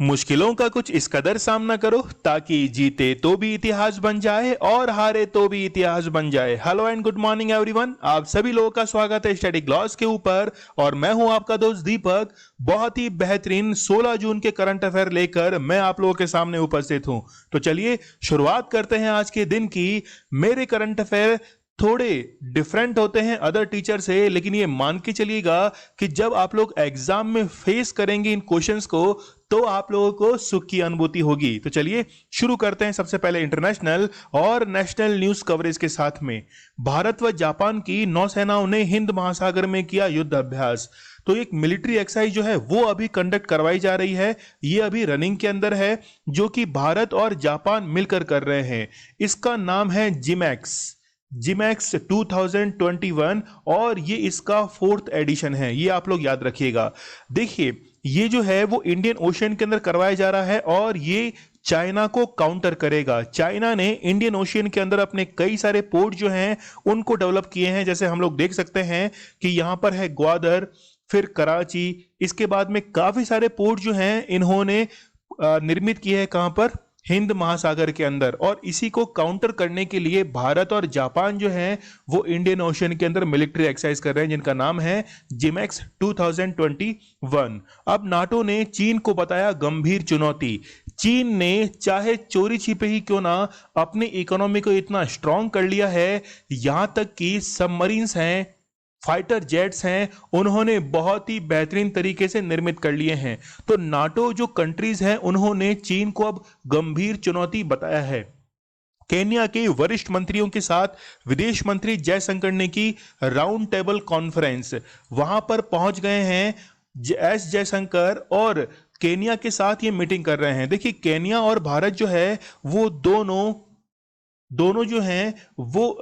मुश्किलों का कुछ इस कदर सामना करो ताकि जीते तो भी इतिहास बन जाए और हारे तो भी इतिहास बन जाए। Hello and good morning everyone, आप सभी लोगों का स्वागत है स्टडी ग्लॉस के ऊपर। और मैं हूं आपका दोस्त दीपक। बहुत ही बेहतरीन 16 जून के करंट अफेयर लेकर मैं आप लोगों के सामने उपस्थित हूं। तो चलिए शुरुआत करते हैं आज के दिन की। मेरे करंट अफेयर थोड़े डिफरेंट होते हैं अदर टीचर से, लेकिन ये मान के चलिएगा कि जब आप लोग एग्जाम में फेस करेंगे इन क्वेश्चंस को तो आप लोगों को सुख की अनुभूति होगी। तो चलिए शुरू करते हैं सबसे पहले इंटरनेशनल और नेशनल न्यूज कवरेज के साथ में। भारत व जापान की नौसेनाओं ने हिंद महासागर में किया युद्ध अभ्यास। तो एक मिलिट्री एक्सरसाइज जो है वो अभी कंडक्ट करवाई जा रही है। ये अभी रनिंग के अंदर है, जो कि भारत और जापान मिलकर कर रहे हैं। इसका नाम है जिमैक्स 2021 और ये इसका 4th एडिशन है। ये आप लोग याद रखिएगा। देखिए ये जो है वो इंडियन ओशियन के अंदर करवाया जा रहा है और ये चाइना को काउंटर करेगा। चाइना ने इंडियन ओशियन के अंदर अपने कई सारे पोर्ट जो हैं उनको डेवलप किए हैं। जैसे हम लोग देख सकते हैं कि यहां पर है ग्वादर, फिर कराची, इसके बाद में काफी सारे पोर्ट जो हैं इन्होंने निर्मित किए हैं। कहां पर? हिंद महासागर के अंदर। और इसी को काउंटर करने के लिए भारत और जापान जो हैं वो इंडियन ओशियन के अंदर मिलिट्री एक्सरसाइज कर रहे हैं, जिनका नाम है जिमैक्स 2021। अब नाटो ने चीन को बताया गंभीर चुनौती। चीन ने चाहे चोरी छिपे ही क्यों ना अपनी इकोनॉमी को इतना स्ट्रांग कर लिया है, यहां तक कि सबमरीन्स हैं, फाइटर जेट्स हैं, उन्होंने बहुत ही बेहतरीन तरीके से निर्मित कर लिए हैं। तो नाटो जो कंट्रीज हैं उन्होंने चीन को अब गंभीर चुनौती बताया है। केन्या के वरिष्ठ मंत्रियों के साथ विदेश मंत्री जयशंकर ने की राउंड टेबल कॉन्फ्रेंस। वहां पर पहुंच गए हैं एस जयशंकर और केन्या के साथ ये मीटिंग कर रहे हैं। देखिए केन्या और भारत जो है वो दोनों जो हैं वो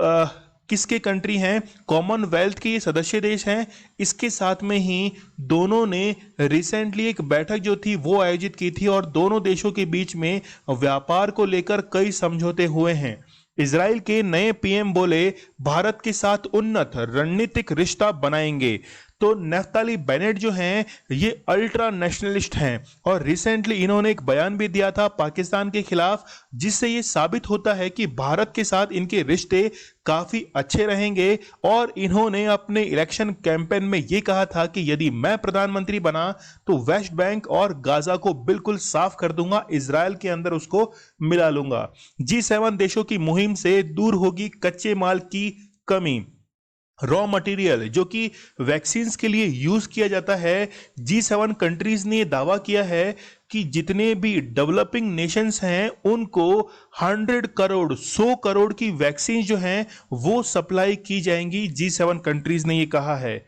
किसके कंट्री हैं? कॉमनवेल्थ के ये सदस्य देश हैं। इसके साथ में ही दोनों ने रिसेंटली एक बैठक जो थी वो आयोजित की थी और दोनों देशों के बीच में व्यापार को लेकर कई समझौते हुए हैं। इजराइल के नए पीएम बोले भारत के साथ उन्नत रणनीतिक रिश्ता बनाएंगे। तो नेफ्ताली बेनेट जो हैं ये अल्ट्रा नेशनलिस्ट हैं और रिसेंटली इन्होंने एक बयान भी दिया था पाकिस्तान के खिलाफ, जिससे ये साबित होता है कि भारत के साथ इनके रिश्ते काफी अच्छे रहेंगे। और इन्होंने अपने इलेक्शन कैंपेन में ये कहा था कि यदि मैं प्रधानमंत्री बना तो वेस्ट बैंक और गाजा को बिल्कुल साफ कर दूंगा, इजराइल के अंदर उसको मिला लूंगा। G7 देशों की मुहिम से दूर होगी कच्चे माल की कमी। रॉ मटेरियल जो कि वैक्सीन के लिए यूज किया जाता है, G7 कंट्रीज ने दावा किया है कि जितने भी डेवलपिंग नेशंस हैं उनको 100 करोड़ की वैक्सीन जो हैं वो सप्लाई की जाएंगी। G7 कंट्रीज ने ये कहा है।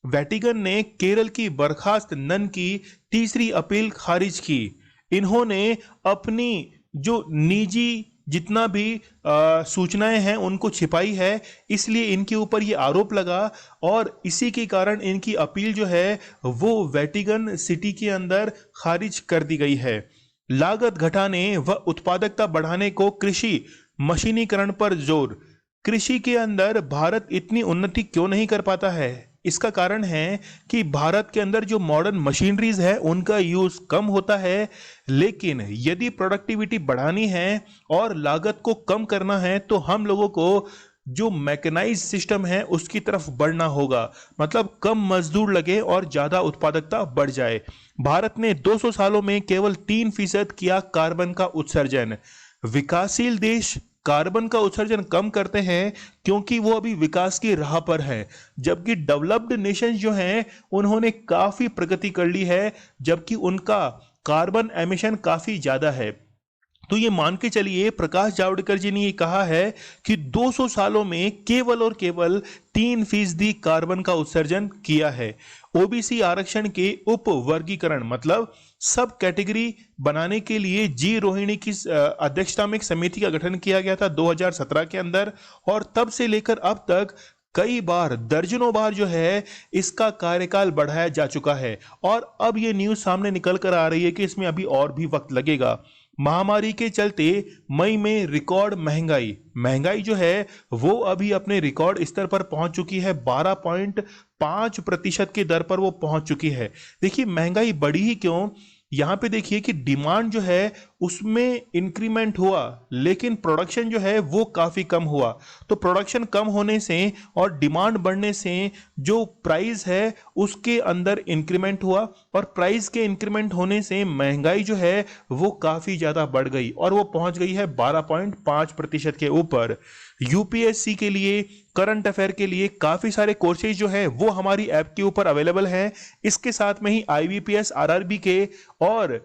वेटिकन ने केरल की बर्खास्त नन की तीसरी अपील खारिज की। इन्होंने अपनी जो निजी जितना भी सूचनाएं हैं उनको छिपाई है, इसलिए इनके ऊपर ये आरोप लगा और इसी के कारण इनकी अपील जो है वो वेटिकन सिटी के अंदर खारिज कर दी गई है। लागत घटाने व उत्पादकता बढ़ाने को कृषि मशीनीकरण पर जोर। कृषि के अंदर भारत इतनी उन्नति क्यों नहीं कर पाता है? इसका कारण है कि भारत के अंदर जो मॉडर्न मशीनरीज है उनका यूज कम होता है। लेकिन यदि प्रोडक्टिविटी बढ़ानी है और लागत को कम करना है तो हम लोगों को जो मैकेनाइज सिस्टम है उसकी तरफ बढ़ना होगा, मतलब कम मजदूर लगे और ज्यादा उत्पादकता बढ़ जाए। भारत ने 200 सालों में केवल 3% किया कार्बन का उत्सर्जन। विकासशील देश कार्बन का उत्सर्जन कम करते हैं क्योंकि वो अभी विकास की राह पर है, जबकि डेवलप्ड नेशंस जो हैं उन्होंने काफी प्रगति कर ली है, जबकि उनका कार्बन एमिशन काफी ज्यादा है। तो ये मान के चलिए प्रकाश जावड़ेकर जी ने ये कहा है कि 200 सालों में केवल और केवल 3% कार्बन का उत्सर्जन किया है। ओबीसी आरक्षण के उप वर्गीकरण मतलब सब कैटेगरी बनाने के लिए जी रोहिणी की अध्यक्षता में एक समिति का गठन किया गया था 2017 के अंदर, और तब से लेकर अब तक कई बार दर्जनों बार जो है इसका कार्यकाल बढ़ाया जा चुका है। और अब ये न्यूज सामने निकल कर आ रही है कि इसमें अभी और भी वक्त लगेगा। महामारी के चलते मई में रिकॉर्ड महंगाई जो है वो अभी अपने रिकॉर्ड स्तर पर पहुंच चुकी है। 12.5% की दर पर वो पहुंच चुकी है। देखिए महंगाई बढ़ी ही क्यों, यहां पे देखिए कि डिमांड जो है उसमें इंक्रीमेंट हुआ, लेकिन प्रोडक्शन जो है वो काफी कम हुआ। तो प्रोडक्शन कम होने से और डिमांड बढ़ने से जो प्राइस है उसके अंदर इंक्रीमेंट हुआ, और प्राइस के इंक्रीमेंट होने से महंगाई जो है वो काफी ज्यादा बढ़ गई और वो पहुंच गई है 12.5% के ऊपर। यूपीएससी के लिए, करंट अफेयर के लिए काफी सारे कोर्सेज जो है वो हमारी ऐप के ऊपर अवेलेबल हैं। इसके साथ में ही आईबीपीएस, आरआरबी के और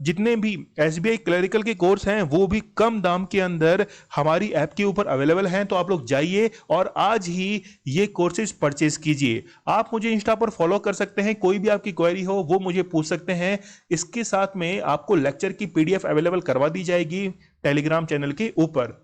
जितने भी एसबीआई क्लरिकल के कोर्स हैं वो भी कम दाम के अंदर हमारी ऐप के ऊपर अवेलेबल हैं। तो आप लोग जाइए और आज ही ये कोर्सेज परचेज कीजिए। आप मुझे इंस्टा पर फॉलो कर सकते हैं, कोई भी आपकी क्वेरी हो वो मुझे पूछ सकते हैं। इसके साथ में आपको लेक्चर की पीडीएफ अवेलेबल करवा दी जाएगी टेलीग्राम चैनल के ऊपर।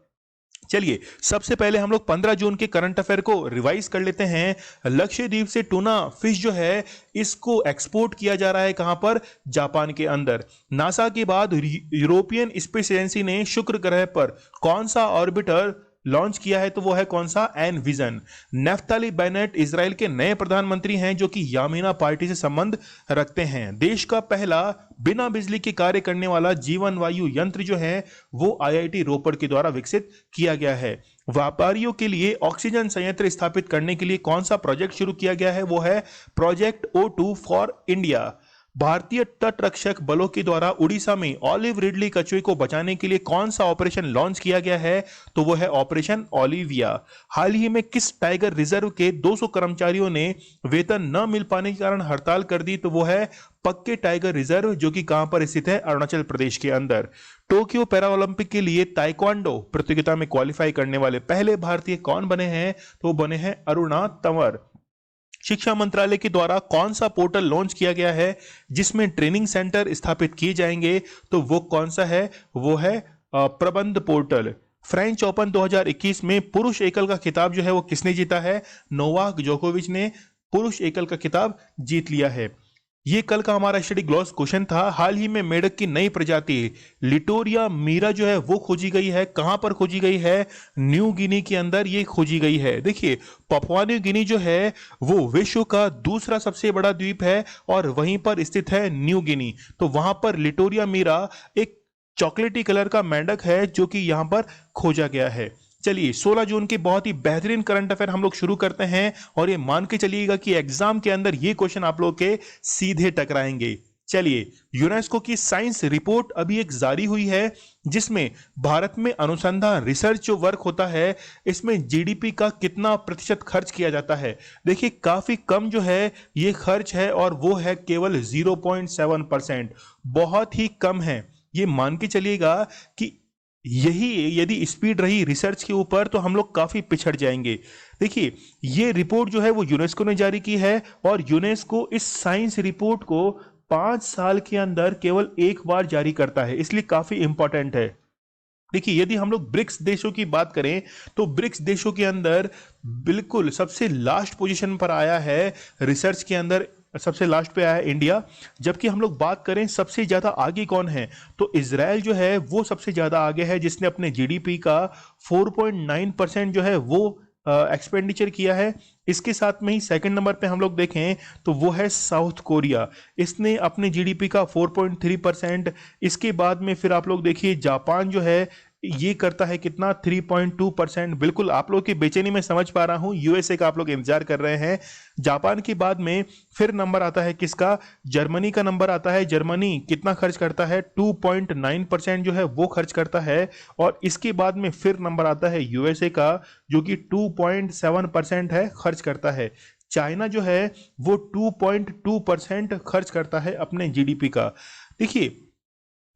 चलिए, सबसे पहले हम लोग 15 जून के करंट अफेयर को रिवाइज कर लेते हैं। लक्षद्वीप से टूना फिश जो है इसको एक्सपोर्ट किया जा रहा है, कहां पर? जापान के अंदर। नासा के बाद यूरोपियन स्पेस एजेंसी ने शुक्र ग्रह पर कौन सा ऑर्बिटर लॉन्च किया है? तो वो है कौन सा? एनविजन। नेफ्ताली बेनेट इजराइल के नए प्रधानमंत्री हैं जो कि यामीना पार्टी से संबंध रखते हैं। देश का पहला बिना बिजली के कार्य करने वाला जीवन वायु यंत्र जो है वो आईआईटी रोपड़ के द्वारा विकसित किया गया है। व्यापारियों के लिए ऑक्सीजन संयंत्र स्थापित करने के लिए कौन सा प्रोजेक्ट शुरू किया गया है? वो है प्रोजेक्ट O2 फॉर इंडिया। भारतीय तटरक्षक बलों के द्वारा उड़ीसा में ऑलिव रिडली कछुए को बचाने के लिए कौन सा ऑपरेशन लॉन्च किया गया है? तो वो है ऑपरेशन ओलिविया। हाल ही में किस टाइगर रिजर्व के 200 कर्मचारियों ने वेतन न मिल पाने के कारण हड़ताल कर दी? तो वो है पक्के टाइगर रिजर्व, जो कि कहां पर स्थित है? अरुणाचल प्रदेश के अंदर। टोक्यो पैरा ओलंपिक के लिए ताइक्वांडो प्रतियोगिता में क्वालिफाई करने वाले पहले भारतीय कौन बने हैं? तो बने हैं अरुणा तंवर। शिक्षा मंत्रालय के द्वारा कौन सा पोर्टल लॉन्च किया गया है जिसमें ट्रेनिंग सेंटर स्थापित किए जाएंगे? तो वो कौन सा है? वो है प्रबंध पोर्टल। फ्रेंच ओपन 2021 में पुरुष एकल का खिताब जो है वो किसने जीता है? नोवाक जोकोविच ने पुरुष एकल का खिताब जीत लिया है। ये कल का हमारा स्टडी ग्लॉस क्वेश्चन था। हाल ही में मेढक की नई प्रजाति लिटोरिया मीरा जो है वो खोजी गई है। कहां पर खोजी गई है? न्यू गिनी के अंदर ये खोजी गई है। देखिए, पपुआ न्यू गिनी जो है वो विश्व का दूसरा सबसे बड़ा द्वीप है और वहीं पर स्थित है न्यू गिनी। तो वहां पर लिटोरिया मीरा एक चॉकलेटी कलर का मेंढक है जो कि यहां पर खोजा गया है। चलिए, 16 जून के बहुत ही बेहतरीन करंट अफेयर हम लोग शुरू करते हैं और ये मान के चलिएगा कि एग्जाम के अंदर ये क्वेश्चन आप लोग के सीधे टकराएंगे। चलिए, यूनेस्को की साइंस रिपोर्ट अभी एक जारी हुई है जिसमें भारत में अनुसंधान रिसर्च जो वर्क होता है इसमें जीडीपी का कितना प्रतिशत खर्च किया जाता है। देखिए, काफी कम जो है ये खर्च है और वो है केवल 0.7%। बहुत ही कम है। ये मान के चलिएगा कि यही यदि स्पीड रही रिसर्च के ऊपर तो हम लोग काफी पिछड़ जाएंगे। देखिए, ये रिपोर्ट जो है वो यूनेस्को ने जारी की है और यूनेस्को इस साइंस रिपोर्ट को 5 साल के अंदर केवल एक बार जारी करता है, इसलिए काफी इंपॉर्टेंट है। देखिए, यदि हम लोग ब्रिक्स देशों की बात करें तो ब्रिक्स देशों के अंदर बिल्कुल सबसे लास्ट पोजीशन पर आया है रिसर्च के अंदर, सबसे लास्ट पे आया है इंडिया। जबकि हम लोग बात करें सबसे ज्यादा आगे कौन है तो इजराइल जो है वो सबसे ज्यादा आगे है जिसने अपने जीडीपी का 4.9% जो है वो एक्सपेंडिचर किया है। इसके साथ में ही सेकंड नंबर पे हम लोग देखें तो वो है साउथ कोरिया, इसने अपने जीडीपी का 4.3%। इसके बाद में फिर आप लोग देखिए जापान जो है ये करता है कितना? 3.2%। बिल्कुल आप लोग की बेचैनी में समझ पा रहा हूं, यूएसए का आप लोग इंतजार कर रहे हैं। जापान के बाद में फिर नंबर आता है किसका? जर्मनी का नंबर आता है। जर्मनी कितना खर्च करता है? 2.9% जो है वो खर्च करता है। और इसके बाद में फिर नंबर आता है यूएसए का जो कि 2.7% है, खर्च करता है। चाइना जो है वो 2.2% खर्च करता है अपने जीडीपी का। देखिए,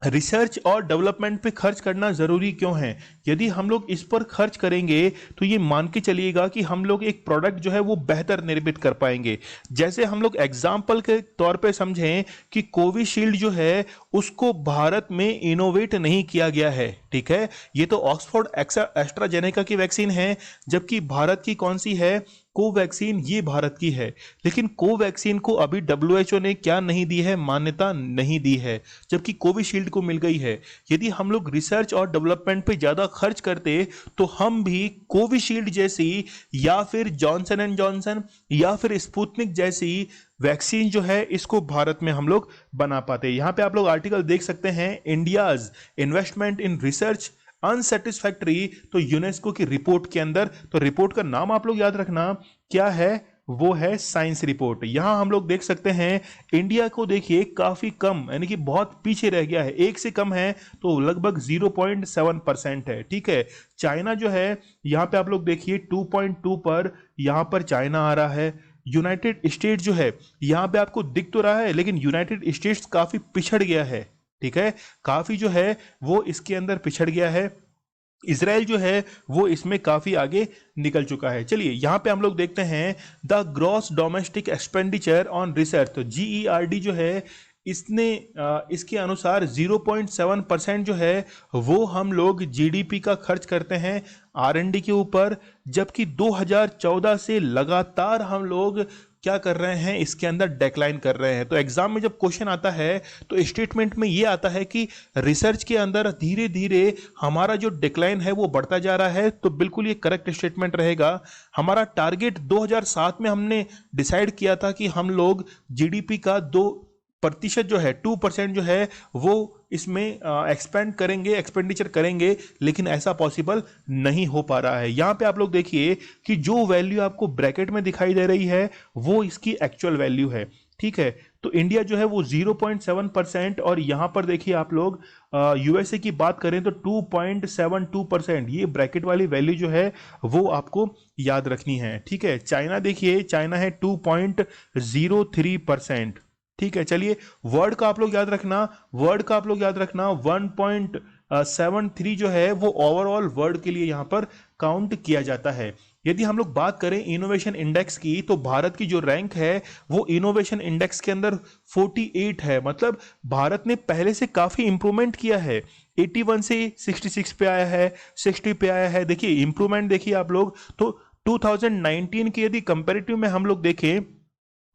रिसर्च और डेवलपमेंट पे खर्च करना जरूरी क्यों है? यदि हम लोग इस पर खर्च करेंगे तो ये मान के चलिएगा कि हम लोग एक प्रोडक्ट जो है वो बेहतर निर्मित कर पाएंगे। जैसे हम लोग एग्जाम्पल के तौर पे समझें कि कोविशील्ड जो है उसको भारत में इनोवेट नहीं किया गया है, ठीक है? ये तो ऑक्सफोर्ड एस्ट्राजेनेका की वैक्सीन है, जबकि भारत की कौन सी है? कोवैक्सीन, ये भारत की है। लेकिन कोवैक्सीन को अभी डब्ल्यूएचओ ने क्या नहीं दी है? मान्यता नहीं दी है, जबकि कोविशील्ड को मिल गई है। यदि हम लोग रिसर्च और डेवलपमेंट पे ज्यादा खर्च करते तो हम भी कोविशील्ड जैसी या फिर जॉनसन एंड जॉनसन या फिर स्पुतनिक जैसी वैक्सीन जो है इसको भारत में हम लोग बना पाते हैं। यहाँ पे आप लोग आर्टिकल देख सकते हैं, इंडियाज इन्वेस्टमेंट इन रिसर्च अनसेटिस्फैक्टरी, तो यूनेस्को की रिपोर्ट के अंदर, तो रिपोर्ट का नाम आप लोग याद रखना क्या है, वो है साइंस रिपोर्ट। यहां हम लोग देख सकते हैं इंडिया को देखिए काफी कम, यानी कि बहुत पीछे रह गया है, एक से कम है तो लगभग 0.7% है। ठीक है, चाइना जो है यहां पे आप लोग देखिए 2.2 पर यहां पर चाइना आ रहा है। यूनाइटेड स्टेट जो है यहां पे आपको दिख तो रहा है, लेकिन यूनाइटेड स्टेट्स काफी पिछड़ गया है। ठीक है, काफी जो है वो इसके अंदर पिछड़ गया है। इसराइल जो है वो इसमें काफी आगे निकल चुका है। चलिए यहां पे हम लोग देखते हैं the gross domestic expenditure on research, तो GERD जो है इसने इसके अनुसार 0.7% जो है वो हम लोग जीडीपी का खर्च करते हैं R&D के ऊपर, जबकि 2014 से लगातार हम लोग क्या कर रहे हैं, इसके अंदर डेक्लाइन कर रहे हैं। तो एग्जाम में जब क्वेश्चन आता है तो स्टेटमेंट में ये आता है कि रिसर्च के अंदर धीरे धीरे हमारा जो डिक्लाइन है वो बढ़ता जा रहा है, तो बिल्कुल ये करेक्ट स्टेटमेंट रहेगा। हमारा टारगेट 2007 में हमने डिसाइड किया था कि हम लोग जीडीपी का 2% जो है 2% जो है वो इसमें एक्सपेंड करेंगे, एक्सपेंडिचर करेंगे, लेकिन ऐसा पॉसिबल नहीं हो पा रहा है। यहां पे आप लोग देखिए कि जो वैल्यू आपको ब्रैकेट में दिखाई दे रही है वो इसकी एक्चुअल वैल्यू है। ठीक है, तो इंडिया जो है वो 0.7%, और यहां पर देखिए आप लोग यूएसए की बात करें तो 2.72%, ये ब्रैकेट वाली वैल्यू जो है वो आपको याद रखनी है। ठीक है, चाइना देखिए, चाइना है 2.03%। ठीक है, चलिए वर्ड का आप लोग याद रखना, वर्ड का आप लोग याद रखना 1.73 जो है वो ओवरऑल वर्ड के लिए यहां पर काउंट किया जाता है। यदि हम लोग बात करें इनोवेशन इंडेक्स की, तो भारत की जो रैंक है वो इनोवेशन इंडेक्स के अंदर 48 है, मतलब भारत ने पहले से काफी इंप्रूवमेंट किया है। 81 से 66 पे आया है, 60 पे आया है। देखिए इंप्रूवमेंट देखिए आप लोग, तो 2019 की यदि कंपेरेटिव में हम लोग देखें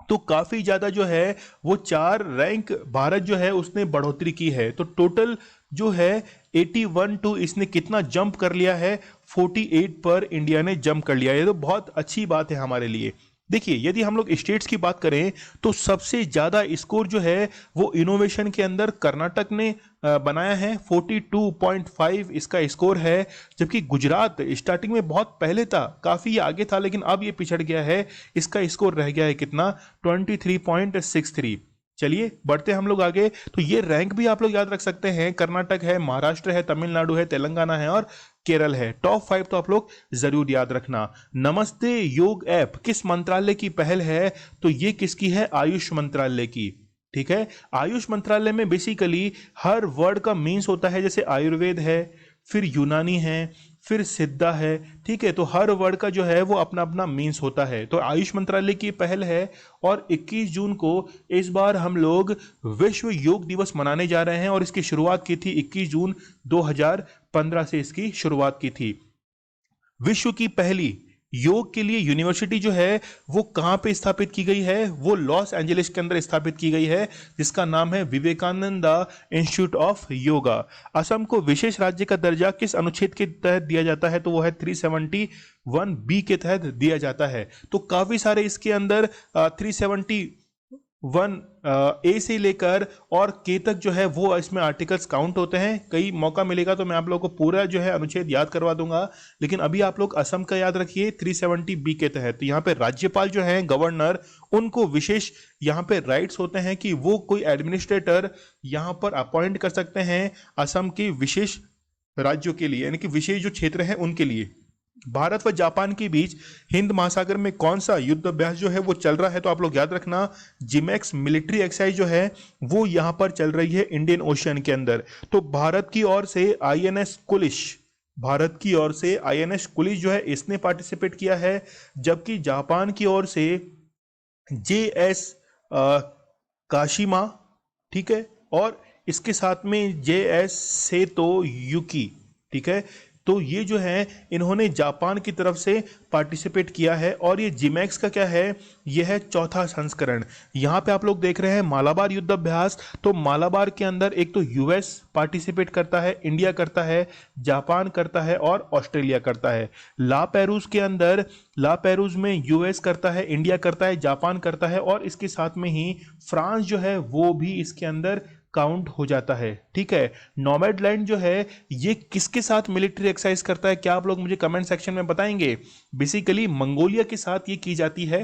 तो काफी ज्यादा जो है वो 4 रैंक भारत जो है उसने बढ़ोतरी की है। तो टोटल जो है 81 टू इसने कितना जंप कर लिया है, 48 पर इंडिया ने जंप कर लिया है। ये तो बहुत अच्छी बात है हमारे लिए। देखिए यदि हम लोग स्टेट्स की बात करें तो सबसे ज्यादा स्कोर जो है वो इनोवेशन के अंदर कर्नाटक ने बनाया है, 42.5 इसका स्कोर है, जबकि गुजरात स्टार्टिंग में बहुत पहले था, काफी आगे था, लेकिन अब ये पिछड़ गया है। इसका स्कोर रह गया है कितना, 23.63। चलिए बढ़ते हम लोग आगे। तो ये रैंक भी आप लोग याद रख सकते हैं, कर्नाटक है, महाराष्ट्र है, तमिलनाडु है, तेलंगाना है और केरल है। टॉप 5 तो आप लोग जरूर याद रखना। नमस्ते योग ऐप किस मंत्रालय की पहल है, तो ये किसकी है, आयुष मंत्रालय की। ठीक है, आयुष मंत्रालय में बेसिकली हर वर्ड का मीन्स होता है, जैसे आयुर्वेद है, फिर यूनानी है, फिर सिद्धा है। ठीक है, तो हर वर्ड का जो है वो अपना अपना मीन्स होता है। तो आयुष मंत्रालय की पहल है, और 21 जून को इस बार हम लोग विश्व योग दिवस मनाने जा रहे हैं, और इसकी शुरुआत की थी 21 जून 2015 से इसकी शुरुआत की थी। विश्व की पहली योग के लिए यूनिवर्सिटी जो है वो कहां पे स्थापित की गई है, वो लॉस एंजलिस के अंदर स्थापित की गई है, जिसका नाम है विवेकानंदा इंस्टीट्यूट ऑफ योगा। असम को विशेष राज्य का दर्जा किस अनुच्छेद के तहत दिया जाता है, तो वो है 371B के तहत दिया जाता है। तो काफी सारे इसके अंदर 371A से लेकर और के तक जो है वो इसमें आर्टिकल्स काउंट होते हैं। कई मौका मिलेगा तो मैं आप लोगों को पूरा जो है अनुच्छेद याद करवा दूंगा, लेकिन अभी आप लोग असम का याद रखिए 370B के तहत। यहाँ पे राज्यपाल जो हैं, गवर्नर, उनको विशेष यहाँ पे राइट्स होते हैं कि वो कोई एडमिनिस्ट्रेटर यहाँ पर अपॉइंट कर सकते हैं असम के विशेष राज्यों के लिए, यानी कि विशेष जो क्षेत्र हैं उनके लिए। भारत व जापान के बीच हिंद महासागर में कौन सा युद्ध अभ्यास जो है वो चल रहा है, तो आप लोग याद रखना जिमेक्स मिलिट्री एक्सरसाइज जो है वो यहां पर चल रही है इंडियन ओशियन के अंदर। तो भारत की ओर से आईएनएस कुलिश, भारत की ओर से आईएनएस कुलिश जो है इसने पार्टिसिपेट किया है, जबकि जापान की ओर से जेएस काशिमा, ठीक है, और इसके साथ में जेएस सेतो युकी। ठीक है, तो ये जो है इन्होंने जापान की तरफ से पार्टिसिपेट किया है और ये जिमैक्स का क्या है, ये है चौथा संस्करण। यहाँ पे आप लोग देख रहे हैं मालाबार युद्ध अभ्यास। तो मालाबार के अंदर एक तो यूएस पार्टिसिपेट करता है, इंडिया करता है, जापान करता है और ऑस्ट्रेलिया करता है। ला पेरूज के अंदर, ला पेरूज में यूएस करता है, इंडिया करता है, जापान करता है और इसके साथ में ही फ्रांस जो है वो भी इसके अंदर काउंट हो जाता है। ठीक है, नोमैडलैंड जो है ये किसके साथ मिलिट्री एक्सरसाइज करता है, क्या आप लोग मुझे कमेंट सेक्शन में बताएंगे। बेसिकली मंगोलिया के साथ ये की जाती है,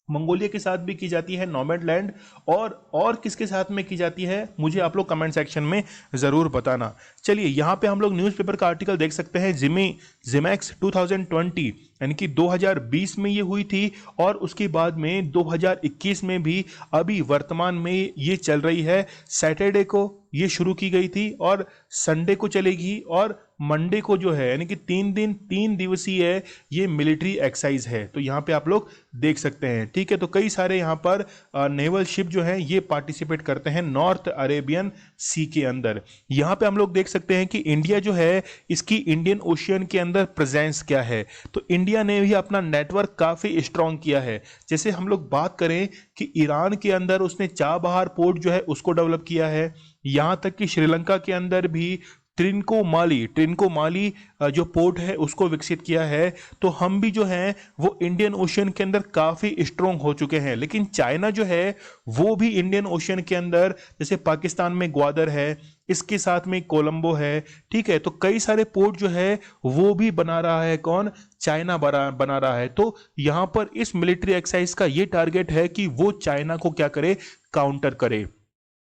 मंगोलिया के साथ भी की जाती है नोमैडलैंड, और किसके साथ में की जाती है मुझे आप लोग कमेंट सेक्शन में जरूर बताना। चलिए यहाँ पे हम लोग न्यूज़पेपर का आर्टिकल देख सकते हैं, जिमैक्स 2020 यानी कि 2020 में ये हुई थी और उसके बाद में 2021 में भी अभी वर्तमान में ये चल रही है। सैटरडे को ये शुरू की गई थी और संडे को चलेगी और मंडे को जो है यानी कि 3 दिवसीय ये मिलिट्री एक्सरसाइज है। तो यहाँ पे आप लोग देख सकते हैं। ठीक है, तो कई सारे यहाँ पर नेवल शिप जो है ये पार्टिसिपेट करते हैं नॉर्थ अरेबियन सी के अंदर। यहाँ पे हम लोग देख सकते हैं कि इंडिया जो है इसकी इंडियन ओशियन के अंदर प्रेजेंस क्या है। तो इंडिया ने भी अपना नेटवर्क काफी स्ट्रांग किया है। जैसे हम लोग बात करें कि ईरान के अंदर उसने चाबहार पोर्ट जो है उसको डेवलप किया है, यहां तक कि श्रीलंका के अंदर भी ट्रिनकोमाली जो पोर्ट है उसको विकसित किया है। तो हम भी जो है वो इंडियन ओशियन के अंदर काफी स्ट्रांग हो चुके हैं। लेकिन चाइना जो है वो भी इंडियन ओशियन के अंदर, जैसे पाकिस्तान में ग्वादर है, इसके साथ में कोलंबो है। ठीक है, तो कई सारे पोर्ट जो है वो भी बना रहा है, कौन, चाइना बना रहा है। तो यहां पर इस मिलिट्री एक्सरसाइज का ये टारगेट है कि वो चाइना को क्या करे, काउंटर करे।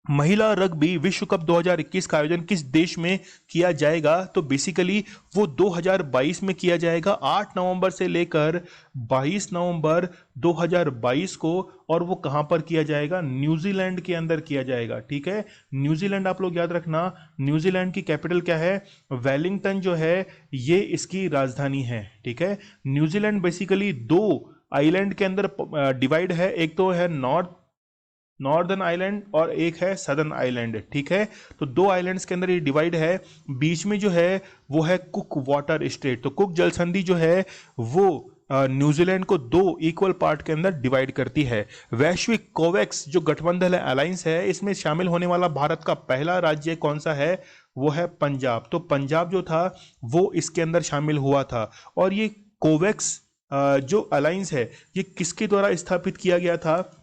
महिला रग्बी विश्व कप 2021 का आयोजन किस देश में किया जाएगा, तो बेसिकली वो 2022 में किया जाएगा, 8 नवंबर से लेकर 22 नवंबर 2022 को। और वो कहां पर किया जाएगा, न्यूजीलैंड के अंदर किया जाएगा। ठीक है, न्यूजीलैंड आप लोग याद रखना, न्यूजीलैंड की कैपिटल क्या है, वेलिंगटन जो है ये इसकी राजधानी है। ठीक है, न्यूजीलैंड बेसिकली 2 आइलैंड के अंदर डिवाइड है, एक तो है नॉर्दर्न आइलैंड और एक है सदर्न आइलैंड। ठीक है, तो 2 आइलैंड्स के अंदर ये डिवाइड है। बीच में जो है वो है कुक वाटर स्टेट। तो कुक जल संधि जो है वो न्यूजीलैंड को 2 इक्वल पार्ट के अंदर डिवाइड करती है। वैश्विक कोवैक्स जो गठबंधन है, अलायंस है, इसमें शामिल होने वाला भारत का पहला राज्य कौन सा है, वो है पंजाब। तो पंजाब जो था वो इसके अंदर शामिल हुआ था। और ये कोवैक्स जो अलायंस है ये किसके द्वारा स्थापित किया गया था,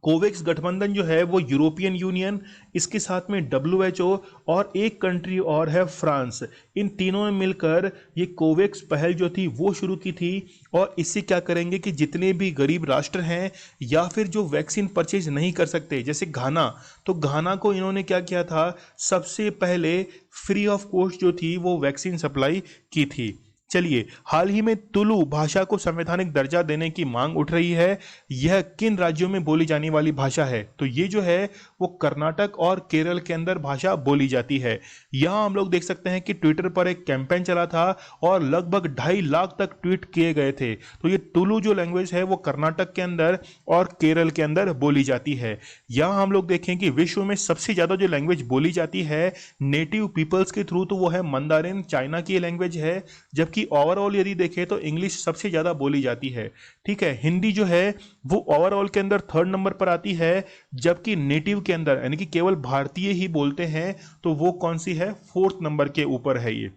कोवैक्स गठबंधन जो है वो यूरोपियन यूनियन, इसके साथ में WHO और एक कंट्री और है फ्रांस, इन तीनों ने मिलकर ये कोवैक्स पहल जो थी वो शुरू की थी। और इससे क्या करेंगे कि जितने भी गरीब राष्ट्र हैं या फिर जो वैक्सीन परचेज नहीं कर सकते, जैसे घाना, तो घाना को इन्होंने क्या किया था, सबसे पहले फ्री ऑफ कॉस्ट जो थी वो वैक्सीन सप्लाई की थी। चलिए, हाल ही में तुलु भाषा को संवैधानिक दर्जा देने की मांग उठ रही है। यह किन राज्यों में बोली जाने वाली भाषा है, तो ये जो है वो कर्नाटक और केरल के अंदर भाषा बोली जाती है। यहां हम लोग देख सकते हैं कि ट्विटर पर एक कैंपेन चला था और लगभग 2.5 लाख तक ट्वीट किए गए थे। तो ये तुलु जो लैंग्वेज है वो कर्नाटक के अंदर और केरल के अंदर बोली जाती है। यहां हम लोग देखें कि विश्व में सबसे ज्यादा जो लैंग्वेज बोली जाती है नेटिव पीपल्स के थ्रू, तो वो है मंदारिन, चाइना की लैंग्वेज है। जबकि ओवरऑल यदि देखें तो इंग्लिश सबसे ज्यादा बोली जाती है। ठीक है, हिंदी जो है वो ओवरऑल के अंदर 3rd नंबर पर आती है, जबकि नेटिव के अंदर यानी कि केवल भारतीय ही बोलते हैं तो वो कौन सी है, 4th नंबर के ऊपर है ये।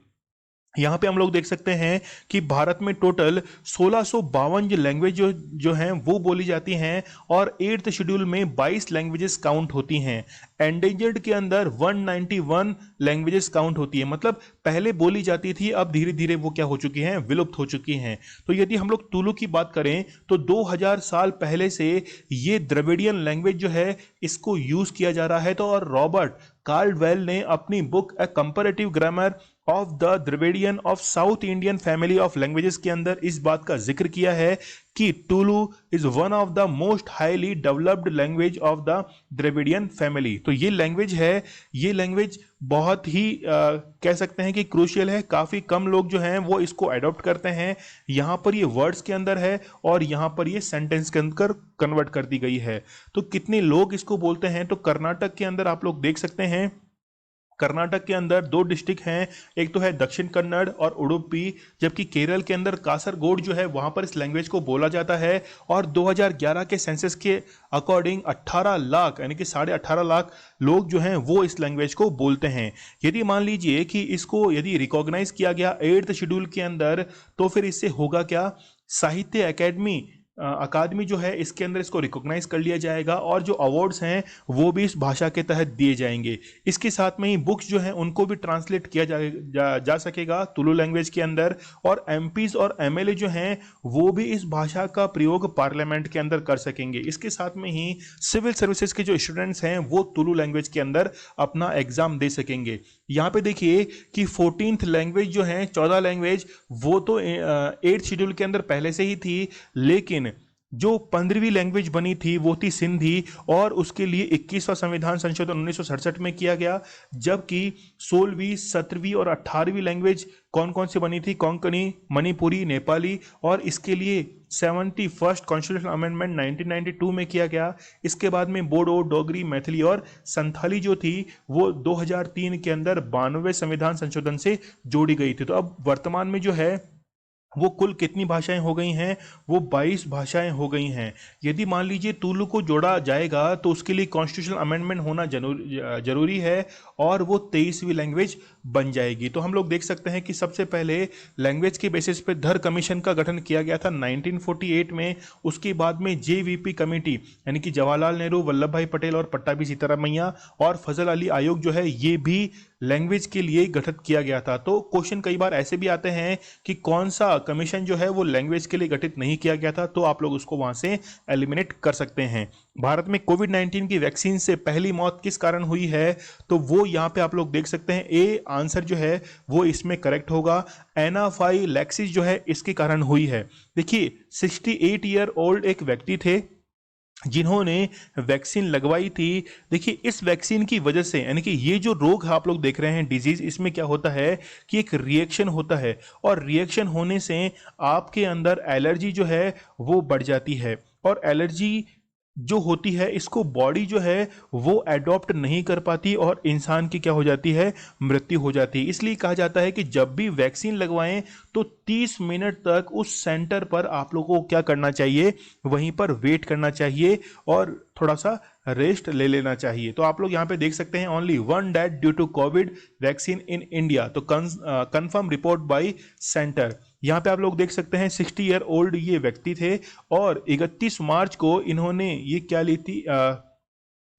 यहाँ पे हम लोग देख सकते हैं कि भारत में टोटल 1652 जो लैंग्वेज जो हैं वो बोली जाती हैं और 8th शेड्यूल में 22 लैंग्वेजेस काउंट होती हैं। एंडेंजर्ड के अंदर 191 लैंग्वेजेस काउंट होती है, मतलब पहले बोली जाती थी, अब धीरे धीरे वो क्या हो चुकी हैं, विलुप्त हो चुकी हैं। तो यदि हम लोग तुलु की बात करें तो 2000 साल पहले से ये द्रविडियन लैंग्वेज जो है इसको यूज किया जा रहा है। तो और रॉबर्ट कार्लवेल ने अपनी book A comparative grammar of the Dravidian of south Indian family of languages के अंदर इस बात का जिक्र किया है कि Tullu is one of the most highly developed language of the Dravidian family. तो ये लैंग्वेज है, ये लैंग्वेज बहुत ही कह सकते हैं कि क्रूशियल है। काफी कम लोग जो हैं वो इसको अडॉप्ट करते हैं। यहां पर ये वर्ड्स के अंदर है और यहां पर ये सेंटेंस के अंदर कन्वर्ट कर दी गई है। तो कितने लोग इसको बोलते हैं, तो कर्नाटक के अंदर आप लोग देख सकते हैं कर्नाटक के अंदर दो डिस्ट्रिक्ट हैं, एक तो है दक्षिण कन्नड़ और उडुपी, जबकि केरल के अंदर कासरगोड जो है वहां पर इस लैंग्वेज को बोला जाता है। और 2011 के सेंसस के अकॉर्डिंग 18 लाख यानी कि 18.5 लाख लोग जो हैं वो इस लैंग्वेज को बोलते हैं। यदि मान लीजिए कि इसको यदि रिकॉग्नाइज किया गया 8th शेड्यूल के अंदर, तो फिर इससे होगा क्या, साहित्य अकादमी जो है इसके अंदर इसको रिकॉग्नाइज कर लिया जाएगा और जो अवार्ड्स हैं वो भी इस भाषा के तहत दिए जाएंगे। इसके साथ में ही बुक्स जो हैं उनको भी ट्रांसलेट किया जा सकेगा तुलु लैंग्वेज के अंदर। और एमपीज और एमएलए जो हैं वो भी इस भाषा का प्रयोग पार्लियामेंट के अंदर कर सकेंगे। इसके साथ में ही सिविल सर्विसेज के जो स्टूडेंट्स हैं वो तुलु लैंग्वेज के अंदर अपना एग्जाम दे सकेंगे। यहाँ पे देखिए कि 14th लैंग्वेज जो है, 14 लैंग्वेज वो तो 8th शेड्यूल के अंदर पहले से ही थी, लेकिन जो 15वीं लैंग्वेज बनी थी वो थी सिंधी और उसके लिए 21वां संविधान संशोधन 1967 में किया गया। जबकि 16वीं, 17वीं और 18वीं लैंग्वेज कौन कौन सी बनी थी, कोंकणी, मणिपुरी, नेपाली, और इसके लिए 71st कॉन्स्टिट्यूशनल अमेंडमेंट 1992 में किया गया। इसके बाद में बोडो, डोगरी, मैथिली और संथाली जो थी वो 2003 के अंदर 92वें संविधान संशोधन से जोड़ी गई थी। तो अब वर्तमान में जो है वो कुल कितनी भाषाएं हो गई हैं, वो 22 भाषाएं हो गई हैं। यदि मान लीजिए तुलु को जोड़ा जाएगा तो उसके लिए कॉन्स्टिट्यूशनल अमेंडमेंट होना जरूरी है और वो 23वीं लैंग्वेज बन जाएगी। तो हम लोग देख सकते हैं कि सबसे पहले लैंग्वेज के बेसिस पे धर कमीशन का गठन किया गया था 1948 में। उसके बाद में जेवीपी कमेटी यानी कि जवाहरलाल नेहरू, वल्लभ भाई पटेल और पट्टाभी सीतारामैया और फजल अली आयोग जो है ये भी लैंग्वेज के लिए गठित किया गया था। तो क्वेश्चन कई बार ऐसे भी आते हैं कि कौन सा कमीशन जो है वो लैंग्वेज के लिए गठित नहीं किया गया था, तो आप लोग उसको वहां से एलिमिनेट कर सकते हैं। भारत में कोविड-19 की वैक्सीन से पहली मौत किस कारण हुई है, तो वो यहाँ पे आप लोग देख सकते हैं। ए आंसर जो है वो इसमें करेक्ट होगा, एनाफाइलैक्सिस जो है इसके कारण हुई है। देखिए 68 ईयर ओल्ड एक व्यक्ति थे जिन्होंने वैक्सीन लगवाई थी। देखिए इस वैक्सीन की वजह से यानी कि ये जो रोग आप लोग देख रहे हैं डिजीज, इसमें क्या होता है कि एक रिएक्शन होता है और रिएक्शन होने से आपके अंदर एलर्जी जो है वो बढ़ जाती है और एलर्जी जो होती है इसको बॉडी जो है वो अडॉप्ट नहीं कर पाती और इंसान की क्या हो जाती है, मृत्यु हो जाती है। इसलिए कहा जाता है कि जब भी वैक्सीन लगवाएं तो 30 मिनट तक उस सेंटर पर आप लोगों को क्या करना चाहिए, वहीं पर वेट करना चाहिए और थोड़ा सा रेस्ट ले लेना चाहिए। तो आप लोग यहाँ पे देख सकते हैं only 1 death due to Covid vaccine in India, तो कंफर्म रिपोर्ट बाय सेंटर। यहाँ पे आप लोग देख सकते हैं 60 ईयर ओल्ड ये व्यक्ति थे और 31 मार्च को इन्होंने ये क्या ली थी,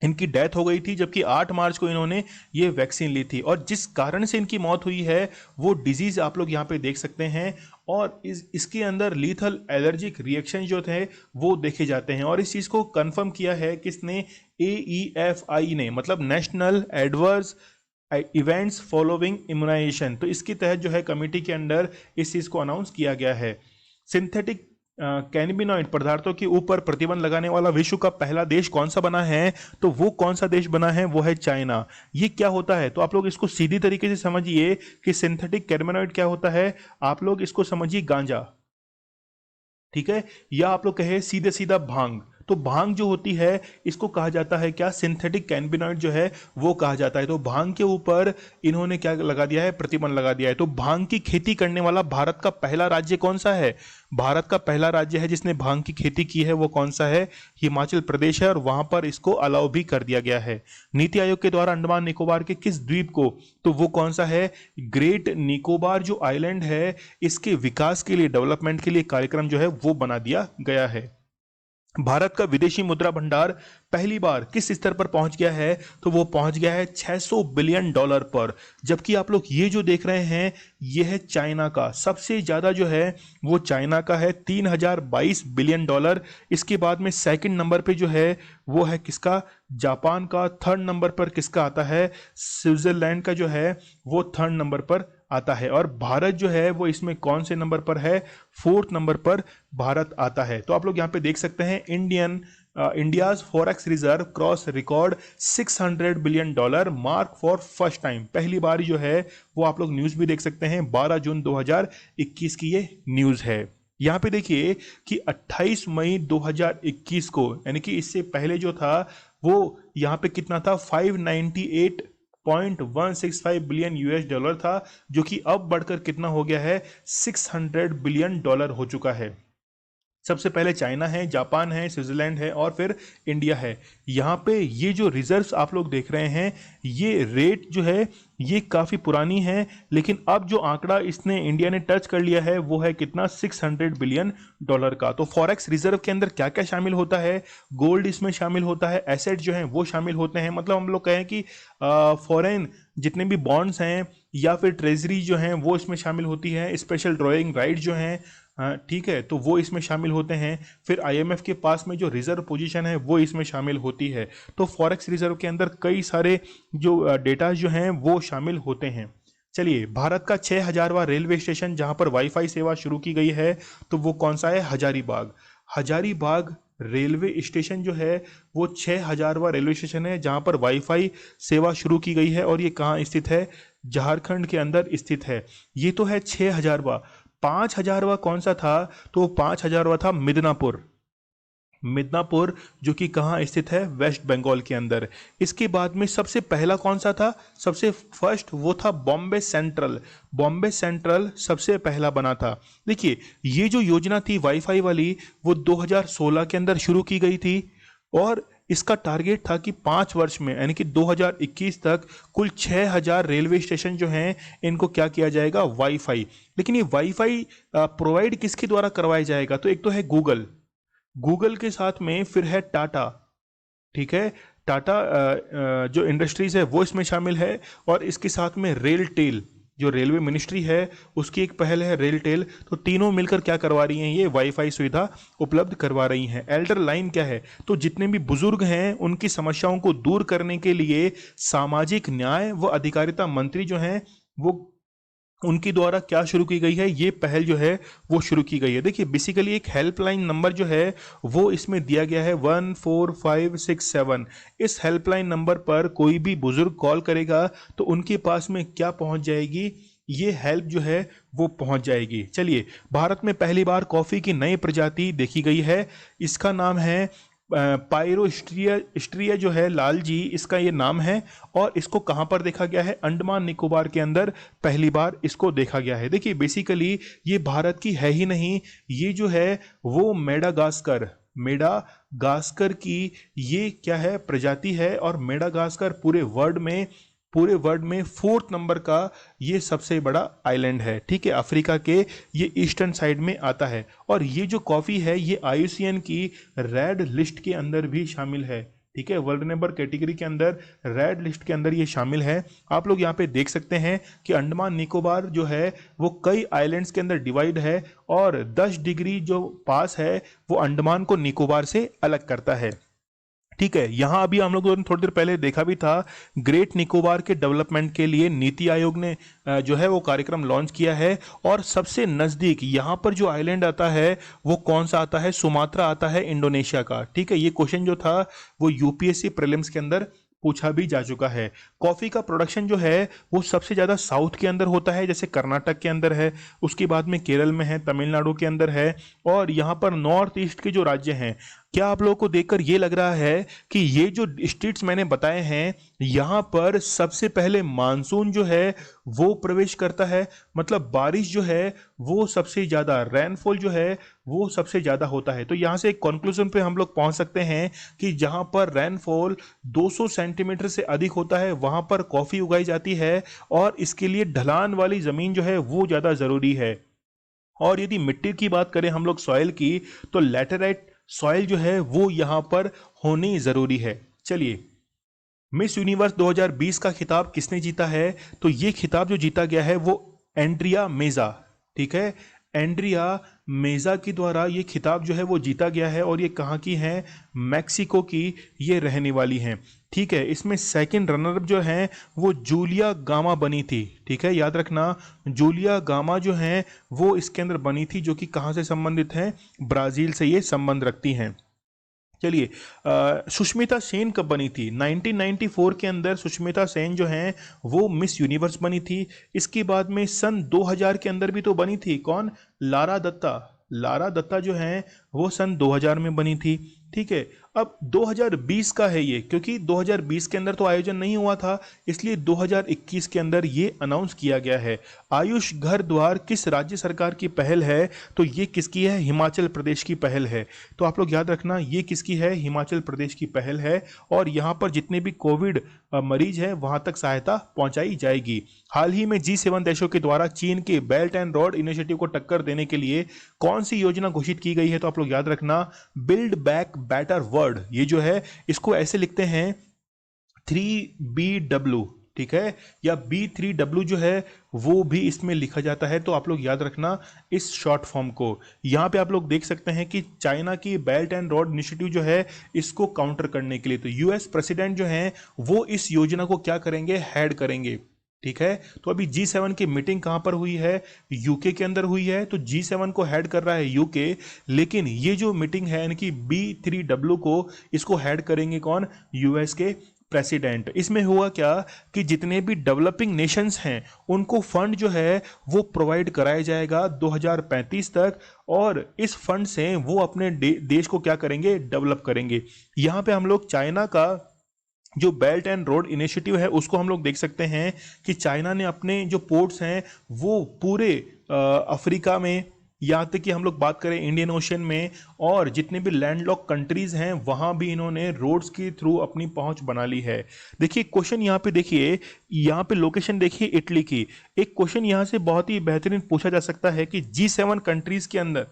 इनकी डेथ हो गई थी, जबकि 8 मार्च को इन्होंने ये वैक्सीन ली थी। और जिस कारण से इनकी मौत हुई है वो डिजीज आप लोग यहाँ पे देख सकते हैं और इसके अंदर लीथल एलर्जिक रिएक्शन जो थे वो देखे जाते हैं। और इस चीज़ को कंफर्म किया है किसने, AEFI ने, मतलब national adverse events following immunization. तो इसके तहत जो है कमेटी के अंडर इस चीज को अनाउंस किया गया है। सिंथेटिक कैनबिनॉइड पदार्थों के ऊपर प्रतिबंध लगाने वाला विश्व का पहला देश कौन सा बना है, तो वो कौन सा देश बना है, वो है चाइना। ये क्या होता है, तो आप लोग इसको सीधी तरीके से समझिए कि सिंथेटिक कैनबिनॉइड क्या होता है, आप लोग इसको समझिए गांजा, ठीक है, या आप लोग कहे सीधे सीधा भांग। तो भांग जो होती है इसको कहा जाता है क्या, सिंथेटिक कैनबिनॉइड जो है वो कहा जाता है। तो भांग के ऊपर इन्होंने क्या लगा दिया है, प्रतिबंध लगा दिया है। तो भांग की खेती करने वाला भारत का पहला राज्य कौन सा है, भारत का पहला राज्य है जिसने भांग की खेती की है वो कौन सा है, हिमाचल प्रदेश है और वहां पर इसको अलाउ भी कर दिया गया है। नीति आयोग के द्वारा अंडमान निकोबार के किस द्वीप को, तो वो कौन सा है, ग्रेट निकोबार जो आइलैंड है इसके विकास के लिए, डेवलपमेंट के लिए कार्यक्रम जो है वो बना दिया गया है। भारत का विदेशी मुद्रा भंडार पहली बार किस स्तर पर पहुंच गया है, तो वो पहुंच गया है 600 बिलियन डॉलर पर। जबकि आप लोग ये जो देख रहे हैं ये है चाइना का, सबसे ज्यादा जो है वो चाइना का है 3022 बिलियन डॉलर। इसके बाद में सेकंड नंबर पे जो है वो है किसका, जापान का। थर्ड नंबर पर किसका आता है, स्विट्जरलैंड का जो है वो थर्ड नंबर पर आता है। और भारत जो है वो इसमें कौन से नंबर पर है, 4th नंबर पर भारत आता है। तो आप लोग यहाँ पे देख सकते हैं India's forex reserve cross record 600 billion dollar mark for first time, पहली बार जो है वो आप लोग न्यूज भी देख सकते हैं, 12 जून 2021 की ये न्यूज है। यहाँ पे देखिए कि 28 मई 2021 को, यानी कि इससे पहले जो था वो यहाँ पे कितना था, 598 $1.165 बिलियन यूएस डॉलर था, जो कि अब बढ़कर कितना हो गया है, $600 बिलियन हो चुका है। सबसे पहले चाइना है, जापान है, स्विट्जरलैंड है और फिर इंडिया है। यहाँ पे ये जो रिजर्व्स आप लोग देख रहे हैं, ये रेट जो है ये काफ़ी पुरानी है, लेकिन अब जो आंकड़ा इसने इंडिया ने टच कर लिया है वो है कितना, $600 बिलियन का। तो फॉरेक्स रिजर्व के अंदर क्या क्या शामिल होता है, गोल्ड इसमें शामिल होता है, एसेट जो हैं वो शामिल होते हैं। मतलब हम लोग कहें कि फॉरेन जितने भी बॉन्ड्स हैं या फिर ट्रेजरी जो हैं वो इसमें शामिल होती है, स्पेशल ड्रॉइंग राइट जो हैं, हाँ ठीक है, तो वो इसमें शामिल होते हैं। फिर आईएमएफ के पास में जो रिजर्व पोजीशन है वो इसमें शामिल होती है। तो फॉरेक्स रिजर्व के अंदर कई सारे जो डेटा जो हैं वो शामिल होते हैं। चलिए, भारत का 6000वां रेलवे स्टेशन जहां पर वाईफाई सेवा शुरू की गई है, तो वो कौन सा है, हजारीबाग। हजारीबाग रेलवे स्टेशन जो है वो 6000वां रेलवे स्टेशन है जहां पर वाईफाई सेवा शुरू की गई है, और ये कहाँ स्थित है, झारखंड के अंदर स्थित है। ये तो है 6000वां। 5000वां कौन सा था, तो 5000वां था मिदनापुर। मिदनापुर जो कि कहाँ स्थित है, वेस्ट बंगाल के अंदर। इसके बाद में सबसे पहला कौन सा था, सबसे फर्स्ट वो था बॉम्बे सेंट्रल। बॉम्बे सेंट्रल सबसे पहला बना था। देखिए, ये जो योजना थी वाईफाई वाली वो 2016 के अंदर शुरू की गई थी, और इसका टारगेट था कि 5 वर्ष में यानी कि 2021 तक कुल 6000 रेलवे स्टेशन जो हैं इनको क्या किया जाएगा, वाईफाई। लेकिन ये वाईफाई प्रोवाइड किसके द्वारा करवाया जाएगा, तो एक तो है गूगल, गूगल के साथ में फिर है टाटा, ठीक है, टाटा जो इंडस्ट्रीज है वो इसमें शामिल है, और इसके साथ में रेल टेल, जो रेलवे मिनिस्ट्री है उसकी एक पहल है रेल टेल। तो तीनों मिलकर क्या करवा रही हैं, ये वाईफाई सुविधा उपलब्ध करवा रही हैं। एल्डर लाइन क्या है, तो जितने भी बुजुर्ग हैं उनकी समस्याओं को दूर करने के लिए सामाजिक न्याय व अधिकारिता मंत्री जो हैं वो उनके द्वारा क्या शुरू की गई है, ये पहल जो है वो शुरू की गई है। देखिए, बेसिकली एक हेल्पलाइन नंबर जो है वो इसमें दिया गया है 14567। इस हेल्पलाइन नंबर पर कोई भी बुजुर्ग कॉल करेगा तो उनके पास में क्या पहुंच जाएगी, ये हेल्प जो है वो पहुंच जाएगी। चलिए, भारत में पहली बार कॉफी की नई प्रजाति देखी गई है, इसका नाम है पायरोस्ट्रिया जो है लाल जी, इसका ये नाम है, और इसको कहाँ पर देखा गया है, अंडमान निकोबार के अंदर पहली बार इसको देखा गया है। देखिए, बेसिकली ये भारत की है ही नहीं, ये जो है वो मेडागास्कर की ये क्या है, प्रजाति है, और मेडागास्कर पूरे वर्ल्ड में 4th नंबर का ये सबसे बड़ा आइलैंड है, ठीक है, अफ्रीका के ये ईस्टर्न साइड में आता है। और ये जो कॉफ़ी है ये IUCN की रेड लिस्ट के अंदर भी शामिल है, ठीक है, वल्नरेबल कैटेगरी के अंदर रेड लिस्ट के अंदर ये शामिल है। आप लोग यहाँ पे देख सकते हैं कि अंडमान निकोबार जो है वो कई आइलैंड्स के अंदर डिवाइड है, और 10 डिग्री जो पास है वो अंडमान को निकोबार से अलग करता है, ठीक है। यहां अभी हम लोगों ने थोड़ी देर पहले देखा भी था, ग्रेट निकोबार के डेवलपमेंट के लिए नीति आयोग ने जो है वो कार्यक्रम लॉन्च किया है, और सबसे नज़दीक यहां पर जो आइलैंड आता है वो कौन सा आता है, सुमात्रा आता है, इंडोनेशिया का, ठीक है। ये क्वेश्चन जो था वो यूपीएससी प्रीलिम्स के अंदर पूछा भी जा चुका है। कॉफ़ी का प्रोडक्शन जो है वो सबसे ज़्यादा साउथ के अंदर होता है, जैसे कर्नाटक के अंदर है, उसके बाद में केरल में है, तमिलनाडु के अंदर है, और यहाँ पर नॉर्थ ईस्ट के जो राज्य हैं, क्या आप लोगों को देखकर ये लग रहा है कि ये जो स्टेट्स मैंने बताए हैं यहाँ पर सबसे पहले मानसून जो है वो प्रवेश करता है, मतलब बारिश जो है वो सबसे ज़्यादा, रेनफॉल जो है वो सबसे ज़्यादा होता है। तो यहाँ से एक कंक्लूजन पे हम लोग पहुँच सकते हैं कि जहाँ पर रेनफॉल 200 सेंटीमीटर से अधिक होता है वहाँ पर कॉफ़ी उगाई जाती है, और इसके लिए ढलान वाली ज़मीन जो है वो ज़्यादा ज़रूरी है। और यदि मिट्टी की बात करें हम लोग सॉइल की, तो लैटेराइट सॉइल जो है वो यहाँ पर होनी ज़रूरी है। चलिए, मिस यूनिवर्स 2020 का खिताब किसने जीता है, तो ये खिताब जो जीता गया है वो एंड्रिया मेजा, ठीक है, एंड्रिया मेजा के द्वारा ये खिताब जो है वो जीता गया है, और ये कहाँ की हैं, मैक्सिको की ये रहने वाली हैं, ठीक है। इसमें सेकंड रनर अप जो हैं वो जूलिया गामा बनी थी, ठीक है, याद रखना, जूलिया गामा जो हैं वो इसके अंदर बनी थी, जो कि कहाँ से संबंधित हैं, ब्राज़ील से ये संबंध रखती हैं। चलिए, सुष्मिता सेन कब बनी थी, 1994 के अंदर सुष्मिता सेन जो हैं वो मिस यूनिवर्स बनी थी। इसके बाद में सन 2000 के अंदर भी तो बनी थी, कौन, लारा दत्ता। लारा दत्ता जो हैं वो सन 2000 में बनी थी। ठीक है, अब 2020 का है ये, क्योंकि 2020 के अंदर तो आयोजन नहीं हुआ था, इसलिए 2021 के अंदर ये अनाउंस किया गया है। आयुष घर द्वार किस राज्य सरकार की पहल है? तो ये किसकी है? हिमाचल प्रदेश की पहल है। तो आप लोग याद रखना, ये किसकी है? हिमाचल प्रदेश की पहल है। और यहाँ पर जितने भी कोविड मरीज हैं वहां तक सहायता पहुंचाई जाएगी। हाल ही में G7 देशों के द्वारा चीन के बेल्ट एंड रोड इनिशिएटिव को टक्कर देने के लिए कौन सी योजना घोषित की गई है? तो आप लोग याद रखना, बिल्ड बैक बेटर वर्ल्ड। ये जो है इसको ऐसे लिखते हैं 3BW, ठीक है, या B3W जो है वो भी इसमें लिखा जाता है। तो आप लोग याद रखना इस शॉर्ट फॉर्म को। यहां पे आप लोग देख सकते हैं कि चाइना की बेल्ट एंड रोड इनिशिएटिव जो है इसको काउंटर करने के लिए तो यूएस प्रेसिडेंट जो है वो इस योजना को क्या करेंगे? हेड करेंगे। ठीक है, तो अभी G7 की मीटिंग कहां पर हुई है? यूके के अंदर हुई है। तो G7 को हेड कर रहा है यूके, लेकिन ये जो मीटिंग है यानी कि B3W को इसको हेड करेंगे कौन? यूएस के प्रेसिडेंट। इसमें हुआ क्या कि जितने भी डेवलपिंग नेशंस हैं उनको फंड जो है वो प्रोवाइड कराया जाएगा 2035 तक, और इस फंड से वो अपने देश को क्या करेंगे? डेवलप करेंगे। यहां पे हम लोग चाइना का जो बेल्ट एंड रोड इनिशिएटिव है उसको हम लोग देख सकते हैं कि चाइना ने अपने जो पोर्ट्स हैं वो पूरे अफ्रीका में, यहाँ तक कि हम लोग बात करें इंडियन ओशन में, और जितने भी लैंडलॉक कंट्रीज हैं वहां भी इन्होंने रोड्स के थ्रू अपनी पहुंच बना ली है। देखिए क्वेश्चन यहाँ पे देखिए, यहाँ पे लोकेशन देखिए इटली की। एक क्वेश्चन यहाँ से बहुत ही बेहतरीन पूछा जा सकता है कि G7 कंट्रीज के अंदर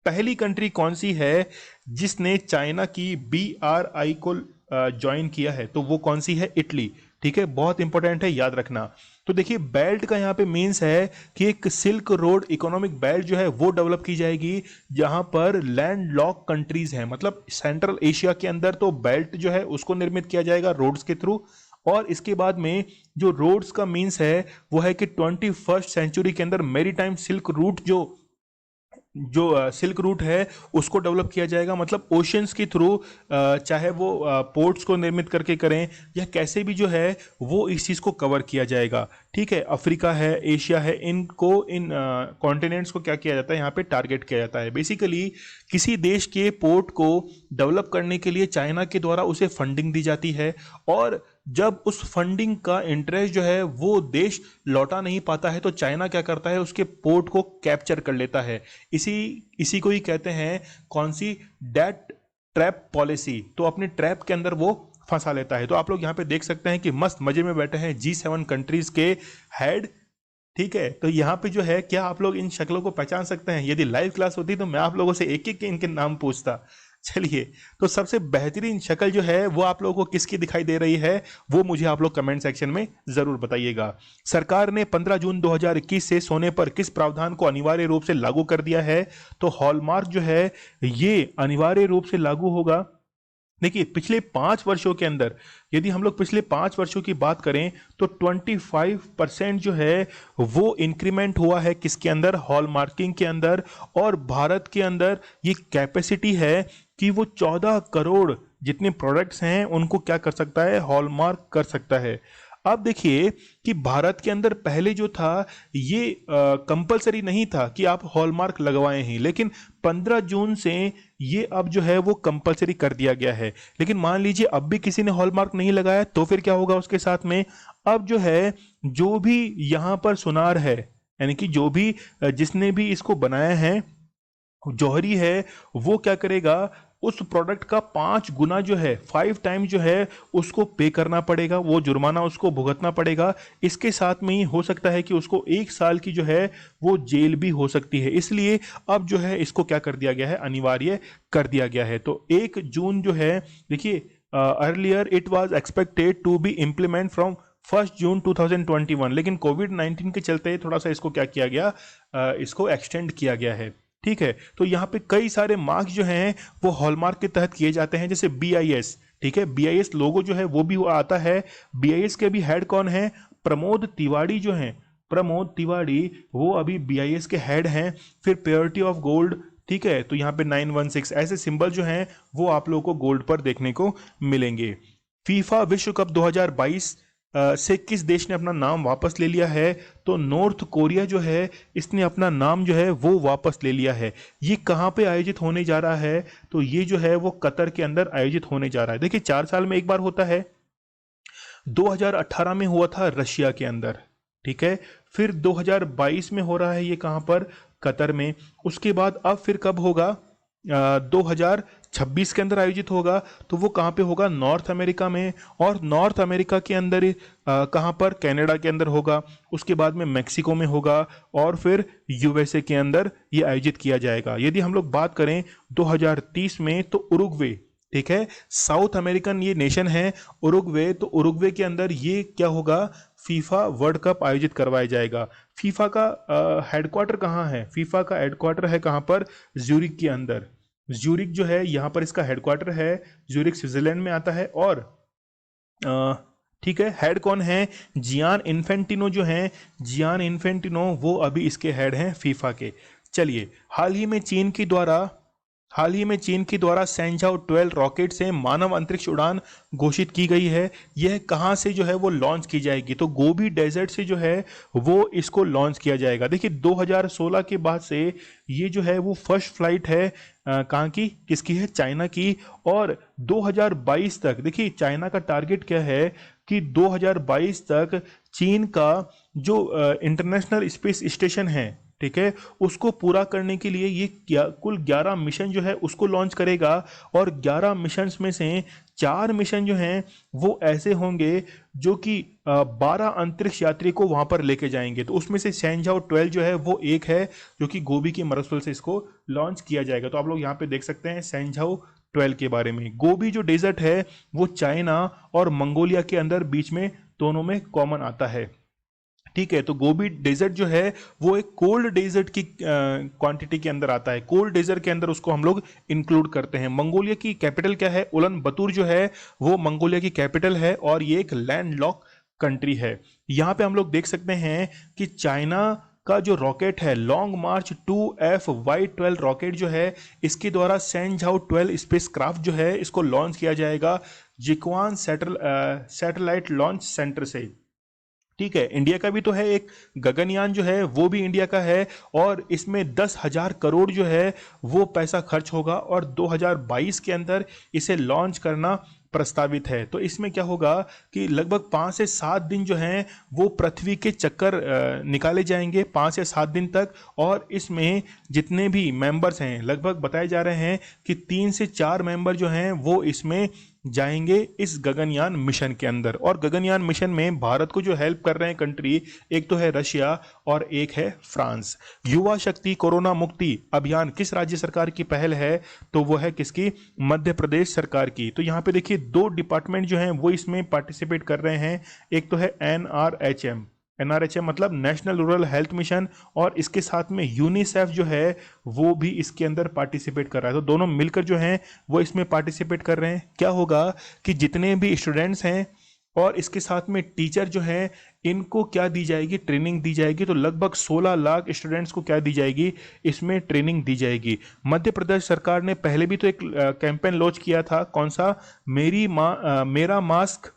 पहली कंट्री कौन सी है जिसने चाइना की BRI को ज्वाइन किया है? तो वो कौन सी है? इटली। ठीक है, बहुत इंपॉर्टेंट है, याद रखना। तो देखिए बेल्ट का यहाँ पे मीन्स है कि एक सिल्क रोड इकोनॉमिक बेल्ट जो है वो डेवलप की जाएगी जहां पर लैंड लॉक कंट्रीज हैं, मतलब सेंट्रल एशिया के अंदर तो बेल्ट जो है उसको निर्मित किया जाएगा रोड्स के थ्रू। और इसके बाद में जो रोड्स का मीन्स है वो है कि 21st सेंचुरी के अंदर मेरीटाइम सिल्क रूट जो सिल्क रूट है उसको डेवलप किया जाएगा, मतलब ओशियंस के थ्रू, चाहे वो पोर्ट्स को निर्मित करके करें या कैसे भी जो है वो इस चीज़ को कवर किया जाएगा। ठीक है, अफ्रीका है, एशिया है, इन कॉन्टिनेंट्स को क्या किया जाता है? यहाँ पे टारगेट किया जाता है। बेसिकली किसी देश के पोर्ट को डेवलप करने के लिए चाइना के द्वारा उसे फंडिंग दी जाती है, और जब उस फंडिंग का इंटरेस्ट जो है वो देश लौटा नहीं पाता है तो चाइना क्या करता है? उसके पोर्ट को कैप्चर कर लेता है। इसी को ही कहते हैं कौन सी? Debt trap policy. तो अपने ट्रैप के अंदर वो फंसा लेता है। तो आप लोग यहाँ पे देख सकते हैं कि मस्त मजे में बैठे हैं G7 कंट्रीज के हेड। ठीक है, तो यहाँ पे जो है क्या आप लोग इन शक्लों को पहचान सकते हैं? यदि लाइव क्लास होती तो मैं आप लोगों से एक एक के इनके नाम पूछता। चलिए, तो सबसे बेहतरीन शक्ल जो है वो आप लोगों को किसकी दिखाई दे रही है वो मुझे आप लोग कमेंट सेक्शन में जरूर बताइएगा। सरकार ने 15 जून 2021 से सोने पर किस प्रावधान को अनिवार्य रूप से लागू कर दिया है? तो हॉलमार्क जो है ये अनिवार्य रूप से लागू होगा। देखिए पिछले 5 वर्षों के अंदर यदि हम लोग पिछले 5 वर्षों की बात करें तो 25% जो है वो इंक्रीमेंट हुआ है किसके अंदर? हॉलमार्किंग के अंदर। और भारत के अंदर ये कैपेसिटी है कि वो 14 करोड़ जितने प्रोडक्ट्स हैं उनको क्या कर सकता है? हॉलमार्क कर सकता है। अब देखिए कि भारत के अंदर पहले जो था ये कंपलसरी नहीं था कि आप हॉलमार्क लगवाएं ही, लेकिन 15 जून से ये अब जो है वो कंपलसरी कर दिया गया है। लेकिन मान लीजिए अब भी किसी ने हॉलमार्क नहीं लगाया तो फिर क्या होगा उसके साथ में? अब जो है जो भी यहाँ पर सुनार है, यानी कि जो भी जिसने भी इसको बनाया है, जौहरी है, वो क्या करेगा? उस प्रोडक्ट का 5 गुना जो है 5 टाइम जो है उसको पे करना पड़ेगा, वो जुर्माना उसको भुगतना पड़ेगा। इसके साथ में ही हो सकता है कि उसको 1 साल की जो है वो जेल भी हो सकती है। इसलिए अब जो है इसको क्या कर दिया गया है? अनिवार्य कर दिया गया है। तो 1 जून जो है, देखिए earlier it was expected to be implement from 1 June 2021, लेकिन कोविड-19 के चलते थोड़ा सा इसको क्या किया गया? इसको एक्सटेंड किया गया है। ठीक है, तो यहाँ पे कई सारे मार्क्स जो हैं वो हॉलमार्क के तहत किए जाते हैं, जैसे BIS। ठीक है, BIS लोगो जो है वो भी आता है। BIS के भी हेड कौन है? प्रमोद तिवारी जो हैं, प्रमोद तिवारी वो अभी BIS के हेड हैं। फिर प्योरिटी ऑफ गोल्ड, ठीक है, तो यहाँ पे 916 ऐसे सिंबल जो हैं वो आप लोगों को गोल्ड पर देखने को मिलेंगे। फीफा विश्व कप 2022 से किस देश ने अपना नाम वापस ले लिया है? तो नॉर्थ कोरिया जो है इसने अपना नाम जो है वो वापस ले लिया है। ये कहाँ पे आयोजित होने जा रहा है? तो ये जो है वो कतर के अंदर आयोजित होने जा रहा है। देखिए 4 साल में एक बार होता है। 2018 में हुआ था रशिया के अंदर, ठीक है। फिर 2022 में हो रहा है ये कहाँ पर? कतर में। उसके बाद अब फिर कब होगा? 2026 के अंदर आयोजित होगा। तो वो कहाँ पे होगा? नॉर्थ अमेरिका में। और नॉर्थ अमेरिका के अंदर कहाँ पर? कनाडा के अंदर होगा। उसके बाद में मैक्सिको में होगा और फिर यूएसए के अंदर ये आयोजित किया जाएगा। यदि हम लोग बात करें 2030 में तो उरुग्वे, ठीक है, साउथ अमेरिकन ये नेशन है उरुग्वे। तो उरुग्वे के अंदर ये क्या होगा? फीफा वर्ल्ड कप आयोजित करवाया जाएगा। फीफा का हेडक्वार्टर कहाँ है? फीफा का हेडक्वार्टर है कहाँ पर? ज्यूरिक के अंदर। ज्यूरिक जो है यहाँ पर इसका हेडक्वार्टर है। ज्यूरिक स्विट्जरलैंड में आता है। और ठीक है, हेड कौन है? जियान इन्फेंटिनो जो है, जियान इन्फेंटिनो वो अभी इसके हेड हैं फीफा के। चलिए, हाल ही में चीन की द्वारा सेंझाओ 12 रॉकेट से मानव अंतरिक्ष उड़ान घोषित की गई है। यह कहाँ से जो है वो लॉन्च की जाएगी? तो गोबी डेजर्ट से जो है वो इसको लॉन्च किया जाएगा। देखिए 2016 के बाद से ये जो है वो फर्स्ट फ्लाइट है कहाँ की? किसकी है? चाइना की। और 2022 तक, देखिए चाइना का टारगेट क्या है कि 2022 तक चीन का जो इंटरनेशनल स्पेस स्टेशन है, ठीक है, उसको पूरा करने के लिए ये कुल 11 मिशन जो है उसको लॉन्च करेगा। और 11 मिशन में से 4 मिशन जो हैं वो ऐसे होंगे जो कि 12 अंतरिक्ष यात्री को वहां पर लेके जाएंगे। तो उसमें से सेंझाओ 12 जो है वो एक है जो कि गोबी के मरुस्थल से इसको लॉन्च किया जाएगा। तो आप लोग यहाँ पे देख सकते हैं सेंझाओ 12 के बारे में। गोबी जो डेजर्ट है वो चाइना और मंगोलिया के अंदर बीच में दोनों में कॉमन आता है, ठीक है। तो गोबी डेजर्ट जो है वो एक कोल्ड डेजर्ट की क्वांटिटी के अंदर आता है। कोल्ड डेजर्ट के अंदर उसको हम लोग इंक्लूड करते हैं। मंगोलिया की कैपिटल क्या है? उलन बतूर जो है वो मंगोलिया की कैपिटल है और ये एक लैंडलॉक कंट्री है। यहाँ पे हम लोग देख सकते हैं कि चाइना का जो रॉकेट है लॉन्ग मार्च 2FY12 रॉकेट जो है इसके द्वारा सेंझाओ 12 स्पेस क्राफ्ट जो है इसको लॉन्च किया जाएगा जिक्वान सैटेलाइट लॉन्च सेंटर से, ठीक है। इंडिया का भी तो है एक गगनयान जो है वो भी इंडिया का है और इसमें 10,000 करोड़ जो है वो पैसा खर्च होगा और 2022 के अंदर इसे लॉन्च करना प्रस्तावित है। तो इसमें क्या होगा कि लगभग 5 से 7 दिन जो हैं वो पृथ्वी के चक्कर निकाले जाएंगे 5 से 7 दिन तक। और इसमें जितने भी मेंबर्स हैं लगभग बताए जा रहे हैं कि 3 से 4 मेंबर जो हैं वो इसमें जाएंगे इस गगनयान मिशन के अंदर। और गगनयान मिशन में भारत को जो हेल्प कर रहे हैं कंट्री, एक तो है रशिया और एक है फ्रांस। युवा शक्ति कोरोना मुक्ति अभियान किस राज्य सरकार की पहल है? तो वो है किसकी? मध्य प्रदेश सरकार की। तो यहाँ पे देखिए 2 डिपार्टमेंट जो हैं वो इसमें पार्टिसिपेट कर रहे हैं। एक तो है NRHM मतलब नेशनल रूरल हेल्थ मिशन, और इसके साथ में यूनिसेफ जो है वो भी इसके अंदर पार्टिसिपेट कर रहा है। तो दोनों मिलकर जो हैं वो इसमें पार्टिसिपेट कर रहे हैं। क्या होगा कि जितने भी स्टूडेंट्स हैं और इसके साथ में टीचर जो हैं इनको क्या दी जाएगी? ट्रेनिंग दी जाएगी। तो लगभग 16 लाख स्टूडेंट्स को क्या दी जाएगी? इसमें ट्रेनिंग दी जाएगी। मध्य प्रदेश सरकार ने पहले भी तो एक कैंपेन लॉन्च किया था, कौन सा? मेरा मास्क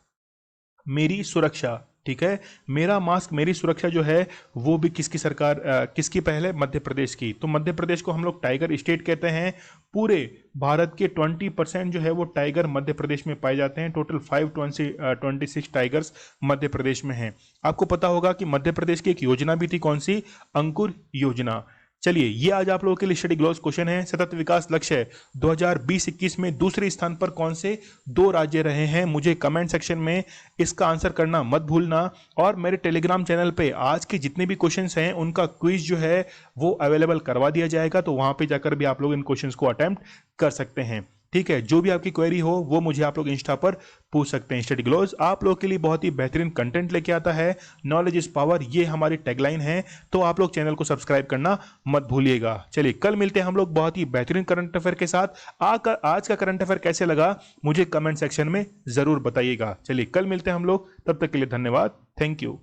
मेरी सुरक्षा, ठीक है। मेरा मास्क मेरी सुरक्षा जो है वो भी किसकी सरकार किसकी पहल है? मध्य प्रदेश की। तो मध्य प्रदेश को हम लोग टाइगर स्टेट कहते हैं। पूरे भारत के 20% जो है वो टाइगर मध्य प्रदेश में पाए जाते हैं। टोटल 526 टाइगर्स मध्य प्रदेश में हैं। आपको पता होगा कि मध्य प्रदेश की एक योजना भी थी, कौन सी? अंकुर योजना। चलिए, ये आज आप लोगों के लिए स्टडी ग्लोस क्वेश्चन है। सतत विकास लक्ष्य 2020-21 में दूसरे स्थान पर कौन से 2 राज्य रहे हैं? मुझे कमेंट सेक्शन में इसका आंसर करना मत भूलना। और मेरे टेलीग्राम चैनल पे आज के जितने भी क्वेश्चंस हैं उनका क्विज जो है वो अवेलेबल करवा दिया जाएगा। तो वहां पे जाकर भी आप लोग इन क्वेश्चंस को अटेम्प्ट कर सकते हैं, ठीक है। जो भी आपकी क्वेरी हो वो मुझे आप लोग इंस्टा पर पूछ सकते हैं। स्टडी ग्लोस आप लोग के लिए बहुत ही बेहतरीन कंटेंट लेके आता है। नॉलेज इज पावर, ये हमारी टैगलाइन है। तो आप लोग चैनल को सब्सक्राइब करना मत भूलिएगा। चलिए, कल मिलते हैं हम लोग बहुत ही बेहतरीन करंट अफेयर के साथ। आज का करंट अफेयर कैसे लगा मुझे कमेंट सेक्शन में जरूर बताइएगा। चलिए, कल मिलते हैं हम लोग, तब तक के लिए धन्यवाद। Thank you.